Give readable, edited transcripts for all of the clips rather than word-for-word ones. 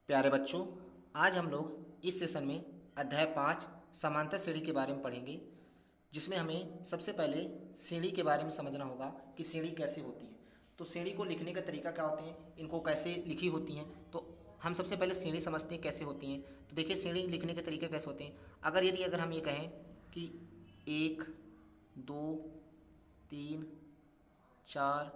प्यारे बच्चों, आज हम लोग इस सेशन में अध्याय 5 समांतर श्रेणी के बारे में पढ़ेंगे, जिसमें हमें सबसे पहले श्रेणी के बारे में समझना होगा कि श्रेणी कैसे होती है। तो श्रेणी को लिखने का तरीका क्या होते हैं, इनको कैसे लिखी होती हैं। तो हम सबसे पहले श्रेणी समझते हैं कैसे होती हैं। तो देखिए श्रेणी लिखने के तरीके कैसे होते हैं। अगर हम ये कहें कि 1 2 3 4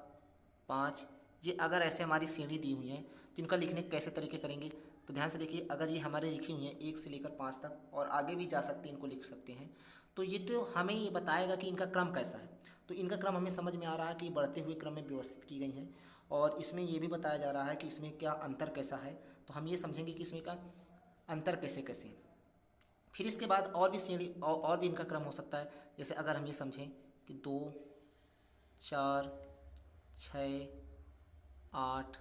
5, ये अगर ऐसे हमारी श्रेणी दी हुई है तो इनका लिखने के कैसे तरीके करेंगे। तो ध्यान से देखिए, अगर ये हमारे लिखी हुई है 1 से लेकर 5 तक और आगे भी जा सकते हैं, इनको लिख सकते हैं। तो ये तो हमें ये बताएगा कि इनका क्रम कैसा है। तो इनका क्रम हमें समझ में आ रहा है कि बढ़ते हुए क्रम में व्यवस्थित की गई हैं, और इसमें ये भी बताया जा रहा है कि इसमें क्या अंतर कैसा है। तो हम ये समझेंगे कि इसमें का अंतर कैसे कैसे। फिर इसके बाद और भी श्रेणी और भी इनका क्रम हो सकता है। जैसे अगर हम ये समझें कि 2 4 6 8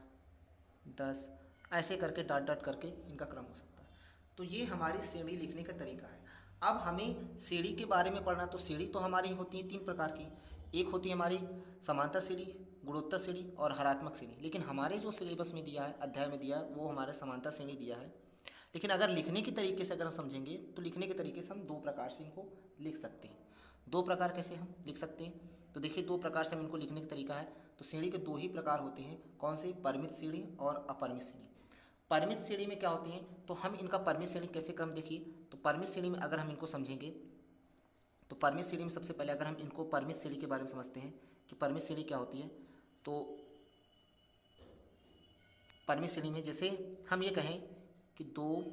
10, ऐसे करके डॉट डॉट करके इनका क्रम हो सकता है। तो ये हमारी श्रेणी लिखने का तरीका है। अब हमें श्रेणी के बारे में पढ़ना, तो श्रेणी तो हमारी होती है 3 प्रकार की। एक होती है हमारी समांतर श्रेणी, गुणोत्तर श्रेणी और हरात्मक श्रेणी। लेकिन हमारे जो सिलेबस में दिया है, अध्याय में दिया है, वो हमारे समांतर श्रेणी दिया है। लेकिन अगर लिखने के तरीके से अगर हम समझेंगे तो लिखने के तरीके से हम 2 प्रकार से इनको लिख सकते हैं। 2 प्रकार कैसे हम लिख सकते हैं, तो देखिए 2 प्रकार से हम इनको लिखने का तरीका है। तो श्रेणी के 2 ही प्रकार होते हैं, कौन से, परिमित श्रेणी और अपरिमित श्रेणी। परिमित श्रेणी में क्या होती हैं, तो हम इनका परिमित श्रेणी कैसे क्रम देखिए। तो परिमित श्रेणी में अगर हम इनको समझेंगे तो परिमित श्रेणी में सबसे पहले अगर हम इनको परिमित श्रेणी के बारे में समझते हैं कि परिमित श्रेणी क्या होती है। तो परिमित श्रेणी में जैसे हम ये कहें कि 2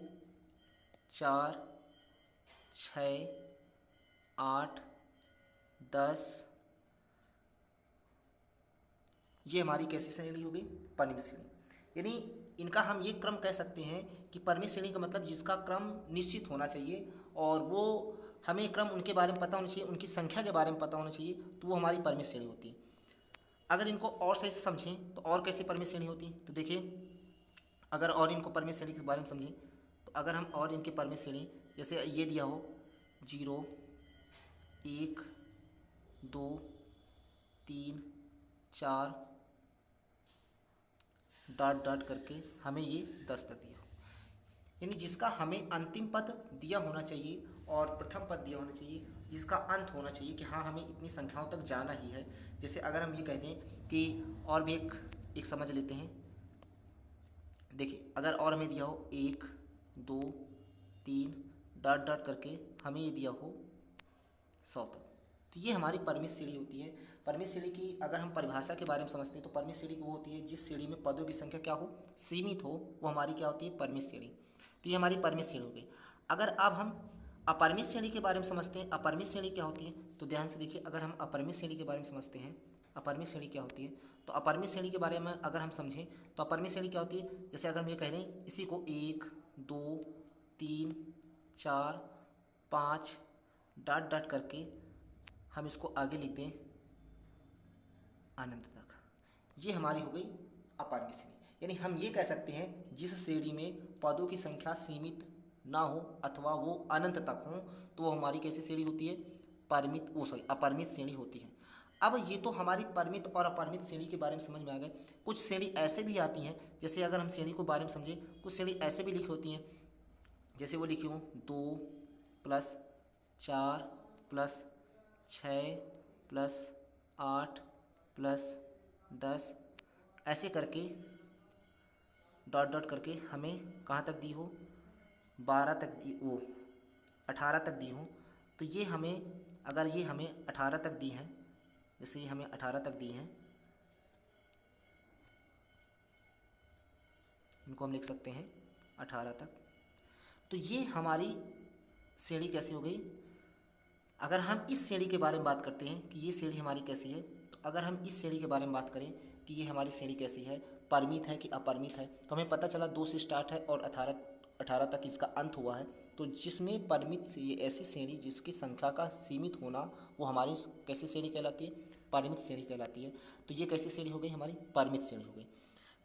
4 6 8 10, ये हमारी कैसी श्रेणी हो गई, परिमित श्रेणी। यानी इनका हम ये क्रम कह सकते हैं कि परिमित श्रेणी का मतलब जिसका क्रम निश्चित होना चाहिए, और वो हमें क्रम उनके बारे में पता होना चाहिए, उनकी संख्या के बारे में पता होना चाहिए, तो वो हमारी परिमित श्रेणी होती है। अगर इनको और सही से समझें तो और कैसे परिमित श्रेणी होती है, तो देखिए अगर और इनको परिमित श्रेणी के बारे में समझें, तो अगर हम और इनके परिमित श्रेणी जैसे ये दिया हो 0 1 2 3 4 डॉट डॉट करके हमें ये 10 तक दिया हो, यानी जिसका हमें अंतिम पद दिया होना चाहिए और प्रथम पद दिया होना चाहिए, जिसका अंत होना चाहिए कि हाँ हमें इतनी संख्याओं तक जाना ही है। जैसे अगर हम ये कह दें कि और भी एक समझ लेते हैं। देखिए अगर और हमें दिया हो 1 2 3 डॉट डॉट करके हमें ये दिया हो 100 तक, तो ये हमारी परिमित श्रेणी होती है। परिमित श्रेणी की अगर हम परिभाषा के बारे में समझते हैं तो परिमित श्रेणी वो होती है जिस श्रेणी में पदों की संख्या क्या हो, सीमित हो, वो हमारी क्या होती है, परिमित श्रेणी। तो ये हमारी परिमित श्रेणी हो गई। अगर अब हम अपरिमित श्रेणी के बारे में समझते हैं, अपरिमित श्रेणी क्या होती है, तो ध्यान से देखिए अगर हम अपरिमित श्रेणी के बारे में समझते हैं, अपरिमित श्रेणी क्या होती है, तो अपरिमित श्रेणी के बारे में अगर हम समझें तो अपरिमित श्रेणी क्या होती है। जैसे अगर हम ये कह दें इसी को 1 2 3 4 5 डॉट डॉट करके हम इसको आगे लिख दें अनंत तक, ये हमारी हो गई अपरिमित श्रेणी। यानी हम ये कह सकते हैं जिस श्रेणी में पदों की संख्या सीमित ना हो अथवा वो अनंत तक हो, तो वो हमारी कैसी श्रेणी होती है, परिमित अपरिमित श्रेणी होती है। अब ये तो हमारी परिमित और अपरिमित श्रेणी के बारे में समझ में आ गए। कुछ श्रेणी ऐसे भी आती हैं, जैसे अगर हम श्रेणी को बारे में समझें, कुछ श्रेणी ऐसे भी लिखी होती हैं, जैसे वो लिखी हो 2 + 4 + 6 + 8 + 10, ऐसे करके डॉट डॉट करके हमें कहाँ तक दी हो, 12 तक दी, वो 18 तक दी हो। तो ये हमें अगर ये हमें 18 तक दी हैं, जैसे ये हमें 18 तक दी हैं, इनको हम लिख सकते हैं 18 तक। तो ये हमारी श्रेणी कैसी हो गई। अगर हम इस श्रेणी के बारे में बात करते हैं कि ये श्रेणी हमारी कैसी है, तो अगर हम इस श्रेणी के बारे में बात करें कि ये हमारी श्रेणी कैसी है, परिमित है कि अपरिमित है, तो हमें पता चला 2 से स्टार्ट है और 18 तक इसका अंत हुआ है। तो जिसमें परिमित से ये ऐसी श्रेणी जिसकी संख्या का सीमित होना, वो हमारी कैसी श्रेणी कहलाती है, परिमित श्रेणी कहलाती है। तो ये कैसी श्रेणी हो गई, हमारी परिमित श्रेणी हो गई।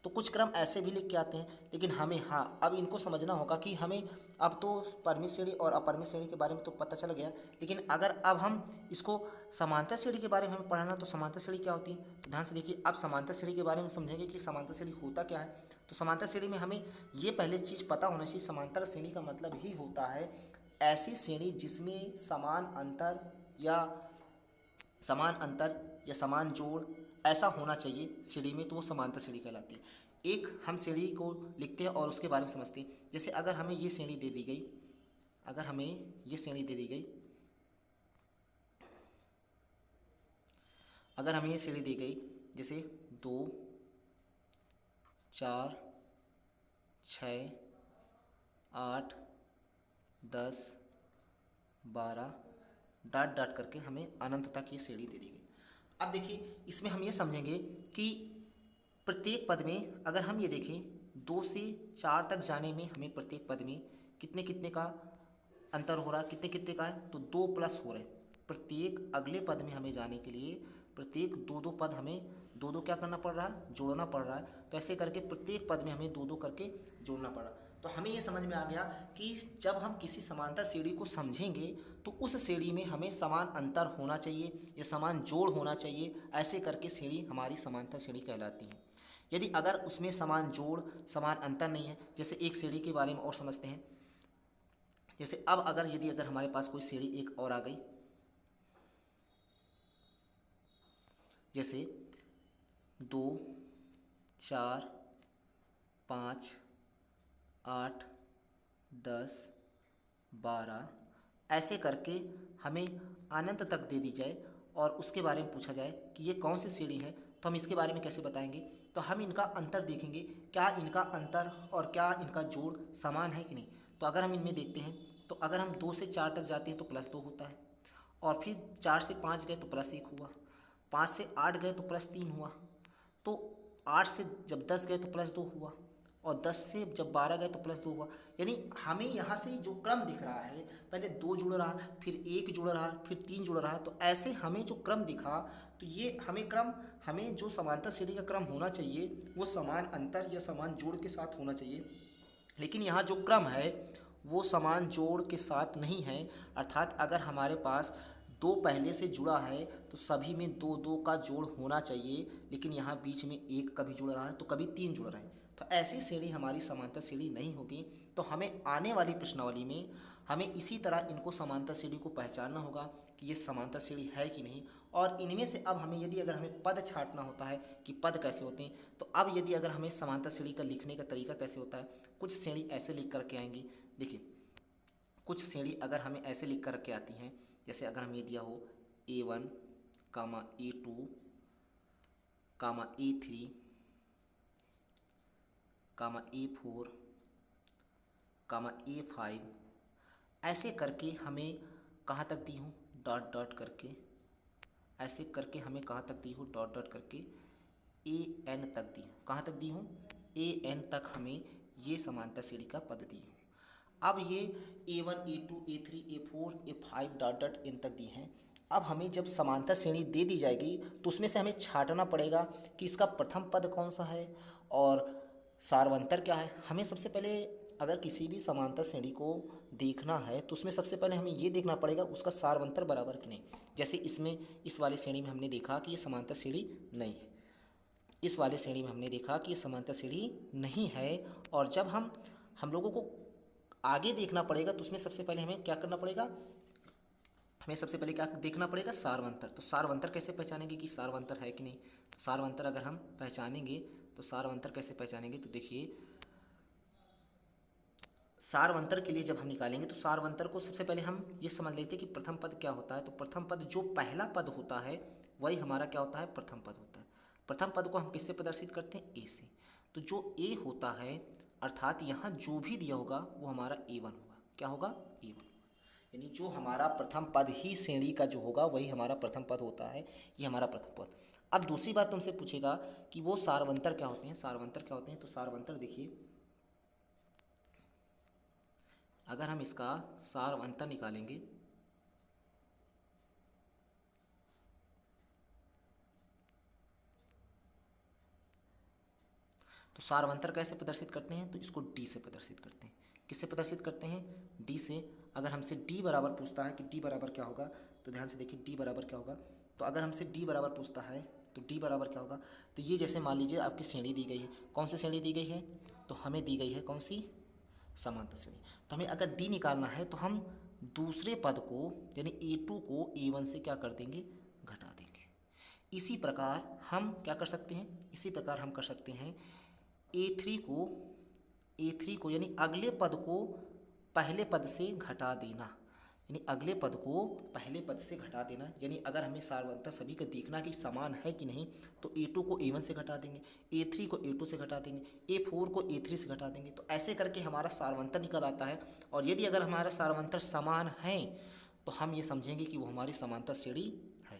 तो कुछ क्रम ऐसे भी लिख के आते हैं, लेकिन हमें हाँ अब इनको समझना होगा कि हमें अब तो परिमित श्रेणी और अपरिमित श्रेणी के बारे में तो पता चल गया, लेकिन अगर अब हम इसको समांतर श्रेणी के बारे में हमें पढ़ाना, तो समांतर श्रेणी क्या होती है, तो ध्यान से देखिए। अब समांतर श्रेणी के बारे में समझेंगे कि समांतर श्रेणी होता क्या है। तो समांतर श्रेणी में हमें ये पहले चीज़ पता होना चाहिए, समांतर श्रेणी का मतलब ही होता है ऐसी श्रेणी जिसमें समान अंतर या समान जोड़ ऐसा होना चाहिए श्रेणी में, तो वो समांतर श्रेणी कहलाती है। एक हम श्रेणी को लिखते हैं और उसके बारे में समझते हैं। जैसे अगर हमें ये श्रेणी दे दी गई, अगर हमें ये श्रेणी दे दी गई, अगर हमें ये श्रेणी दी गई जैसे 2 4 6 8 10 12 डॉट डॉट करके हमें अनंत तक ये श्रेणी दे दी गई। अब देखिए इसमें हम ये समझेंगे कि प्रत्येक पद में अगर हम ये देखें 2 से 4 तक जाने में हमें प्रत्येक पद में कितने कितने का अंतर हो रहा है, कितने कितने का है, तो 2 प्लस हो रहे हैं। प्रत्येक अगले पद में हमें जाने के लिए प्रत्येक 2 पद हमें 2 क्या करना पड़ रहा है, जोड़ना पड़ रहा है। तो ऐसे करके प्रत्येक पद में हमें 2 करके जोड़ना पड़ रहा है। तो हमें ये समझ में आ गया कि जब हम किसी समांतर श्रेणी को समझेंगे तो उस श्रेणी में हमें समान अंतर होना चाहिए या समान जोड़ होना चाहिए, ऐसे करके श्रेणी हमारी समांतर श्रेणी कहलाती है। यदि अगर उसमें समान जोड़ समान अंतर नहीं है, जैसे एक श्रेणी के बारे में और समझते हैं। जैसे अब अगर हमारे पास कोई श्रेणी एक और आ गई, जैसे 2 4 5 8 10 12 ऐसे करके हमें अनंत तक दे दी जाए और उसके बारे में पूछा जाए कि ये कौन सी श्रेणी है, तो हम इसके बारे में कैसे बताएंगे। तो हम इनका अंतर देखेंगे, क्या इनका अंतर और क्या इनका जोड़ समान है कि नहीं। तो अगर हम इनमें देखते हैं तो अगर हम 2 से 4 तक जाते हैं तो +2 होता है, और फिर 4 से 5 गए तो +1 हुआ, 5 से 8 गए तो +3 हुआ, तो 8 से जब 10 गए तो +2 हुआ, और 10 से जब 12 गए तो +2 हुआ। यानी हमें यहाँ से जो क्रम दिख रहा है, पहले 2 जुड़ रहा, फिर 1 जुड़ रहा, फिर 3 जुड़ रहा, तो ऐसे हमें जो क्रम दिखा, तो ये हमें जो समांतर श्रेणी का क्रम होना चाहिए वो समान अंतर या समान जोड़ के साथ होना चाहिए। लेकिन यहाँ जो क्रम है वो समान जोड़ के साथ नहीं है, अर्थात अगर हमारे पास 2 पहले से जुड़ा है तो सभी में 2 का जोड़ होना चाहिए, लेकिन यहाँ बीच में 1 कभी जुड़ रहा है तो कभी 3 जुड़ रहे हैं, तो ऐसी श्रेणी हमारी समांतर श्रेणी नहीं होगी। तो हमें आने वाली प्रश्नावली में हमें इसी तरह इनको समांतर श्रेणी को पहचानना होगा कि ये समांतर श्रेणी है कि नहीं। और इनमें से अब हमें अगर हमें पद छांटना होता है कि पद कैसे होते हैं, तो अब अगर हमें समांतर श्रेणी का लिखने का तरीका कैसे होता है, कुछ श्रेणी ऐसे लिख करके आएंगी। देखिए कुछ श्रेणी अगर हमें ऐसे लिख करके आती हैं, जैसे अगर हमें दिया हो A1, A2, A3, A4, A5, ऐसे करके हमें कहाँ तक दी हूँ, डॉट डॉट करके, ऐसे करके हमें कहाँ तक दी हूँ, डॉट डॉट करके AN तक दी हूँ। कहाँ तक दी हूँ, AN तक हमें ये समांतर श्रेणी का पद दी हूँ। अब ये A1, A2, A3, A4, A5 dot dot in तक दी हैं। अब हमें जब समांतर श्रेणी दे दी जाएगी तो उसमें से हमें छांटना पड़ेगा कि इसका प्रथम पद कौन सा है और सारवंतर क्या है। हमें सबसे पहले अगर किसी भी समांतर श्रेणी को देखना है तो उसमें सबसे पहले हमें ये देखना पड़ेगा उसका सारवंतर बराबर कि नहीं। जैसे इसमें इस वाली श्रेणी में हमने देखा कि ये समांतर श्रेणी नहीं है, इस वाले श्रेणी में हमने देखा कि ये समांतर श्रेणी नहीं है। और जब हम लोगों को आगे देखना पड़ेगा तो उसमें सबसे पहले हमें क्या करना पड़ेगा, हमें सबसे पहले क्या देखना पड़ेगा, सारवंतर। तो सारवंतर कैसे पहचानेंगे कि सारवंतर है कि नहीं। तो सारवंतर अगर हम पहचानेंगे तो सारवंतर कैसे पहचानेंगे, तो देखिए सारवंतर के लिए जब हम निकालेंगे तो सारवंतर को सबसे पहले हम ये समझ लेते हैं कि प्रथम पद क्या होता है। तो प्रथम पद जो पहला पद होता है वही हमारा क्या होता है, प्रथम पद होता है। प्रथम पद को हम किससे प्रदर्शित करते हैं, ए से। तो जो ए होता है अर्थात यहाँ जो भी दिया होगा वो हमारा A1 होगा। क्या होगा, A1, यानी जो हमारा प्रथम पद ही श्रेणी का जो होगा वही हमारा प्रथम पद होता है, ये हमारा प्रथम पद। अब दूसरी बात तुमसे पूछेगा कि वो सारवंतर क्या होते हैं, सारवंतर क्या होते हैं। तो सारवंतर देखिए अगर हम इसका सारवंतर निकालेंगे तो तो सारवंतर कैसे प्रदर्शित करते हैं? तो इसको डी से प्रदर्शित करते हैं। किससे प्रदर्शित करते हैं? डी से। अगर हमसे डी बराबर पूछता है कि डी बराबर क्या होगा, तो ध्यान से देखिए डी बराबर क्या होगा। तो अगर हमसे डी बराबर पूछता है तो डी बराबर क्या होगा? तो ये जैसे मान लीजिए आपकी श्रेणी दी गई है, कौन सी श्रेणी दी गई है? तो हमें दी गई है कौन सी? समांतर श्रेणी। तो हमें अगर डी निकालना है तो हम दूसरे पद को यानी A2 को A1 से क्या कर देंगे? घटा देंगे। इसी प्रकार हम क्या कर सकते हैं? इसी प्रकार हम कर सकते हैं A3 को यानी अगले पद को पहले पद से घटा देना, यानी अगले पद को पहले पद से घटा देना। यानी अगर हमें सारवंतर सभी का देखना कि समान है कि नहीं, तो A2 को A1 से घटा देंगे, A3 को A2 से घटा देंगे, A4 को A3 से घटा देंगे। तो ऐसे करके हमारा सारवंतर निकल आता है। और यदि अगर हमारा सारवंतर समान है तो हम ये समझेंगे कि वो हमारी समांतर श्रेणी है।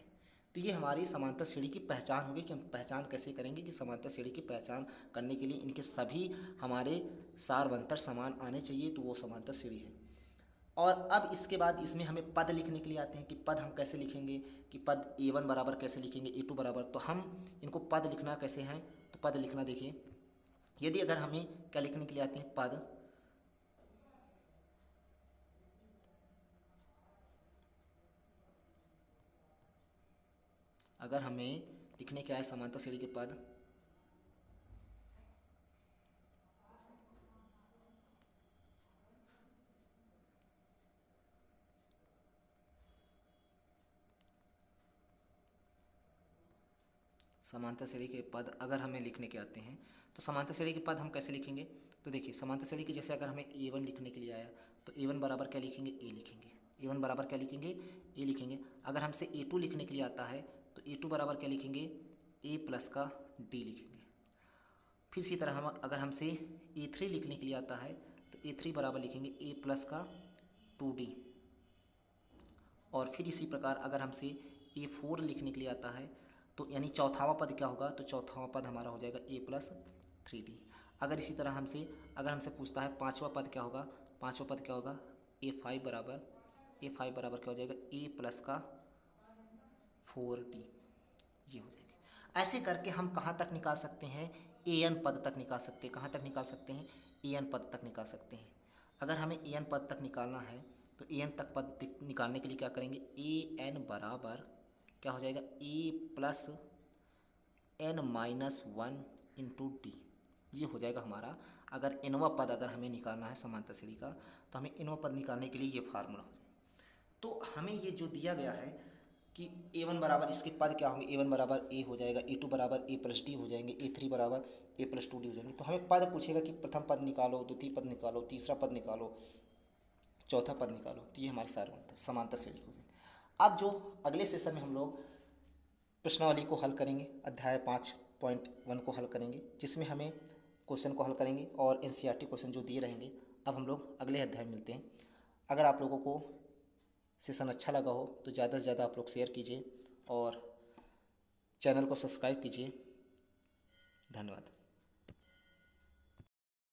तो ये हमारी समांतर श्रेणी की पहचान होगी कि हम पहचान कैसे करेंगे कि समांतर श्रेणी की पहचान करने के लिए इनके सभी हमारे सारवंतर समान आने चाहिए, तो वो समांतर श्रेणी है। और अब इसके बाद इसमें हमें पद लिखने के लिए आते हैं कि पद हम कैसे लिखेंगे, कि पद A1 बराबर कैसे लिखेंगे, A2 बराबर। तो हम इनको पद लिखना कैसे हैं? तो पद लिखना देखिए, यदि अगर हमें क्या लिखने के लिए आते हैं? पद। अगर हमें लिखने के आए समांतर श्रेणी के पद, समांतर श्रेणी के पद अगर हमें लिखने के आते हैं, तो समांतर श्रेणी के पद हम कैसे लिखेंगे? तो देखिए समांतर श्रेणी की जैसे अगर हमें A1 लिखने के लिए आया, तो A1 बराबर क्या लिखेंगे? A लिखेंगे। A1 बराबर क्या लिखेंगे? A लिखेंगे। अगर हमसे A2 लिखने के लिए आता है तो A2 बराबर क्या लिखेंगे? A प्लस का D लिखेंगे। फिर इसी तरह हम अगर हमसे A3 लिखने के लिए आता है तो A3 बराबर लिखेंगे A प्लस का 2D। और फिर इसी प्रकार अगर हमसे A4 लिखने के लिए आता है तो यानी चौथावा पद क्या होगा? तो चौथावा पद हमारा हो जाएगा A प्लस 3D। अगर इसी तरह हमसे पूछता है पाँचवा पद क्या होगा? पाँचवा पद क्या होगा? A5 बराबर क्या हो जाएगा? A प्लस का 4D। ये हो जाएगा। ऐसे करके हम कहाँ तक निकाल सकते हैं? AN पद तक निकाल सकते हैं। कहाँ तक निकाल सकते हैं? AN पद तक निकाल सकते हैं। अगर हमें AN पद तक निकालना है तो AN तक पद निकालने के लिए क्या करेंगे? AN बराबर क्या हो जाएगा? A plus N-1 into D. ये हो जाएगा हमारा। अगर इनवा पद अगर हमें निकालना है समांतर श्रेणी का, तो हमें इनवा पद निकालने के लिए ये फार्मूला हो जाएगा। तो हमें ये जो दिया गया है कि A1 बराबर इसके पद क्या होंगे? A1 बराबर A हो जाएगा, A2 बराबर A प्लस डी हो जाएंगे, A3 बराबर A प्लस 2D हो जाएंगे। तो हमें पद पूछेगा कि प्रथम पद निकालो, द्वितीय पद निकालो, तीसरा पद निकालो, चौथा पद निकालो। तो ये हमारे सारे समांतर श्रेणी हो जाएंगे। अब जो अगले सेशन में हम लोग प्रश्नावली को हल करेंगे, अध्याय 5.1 को हल करेंगे, जिसमें हमें क्वेश्चन को हल करेंगे और NCERT क्वेश्चन जो दिए रहेंगे। अब हम लोग अगले अध्याय में मिलते हैं। अगर आप लोगों को सेशन अच्छा लगा हो तो ज़्यादा से ज़्यादा आप लोग शेयर कीजिए और चैनल को सब्सक्राइब कीजिए। धन्यवाद।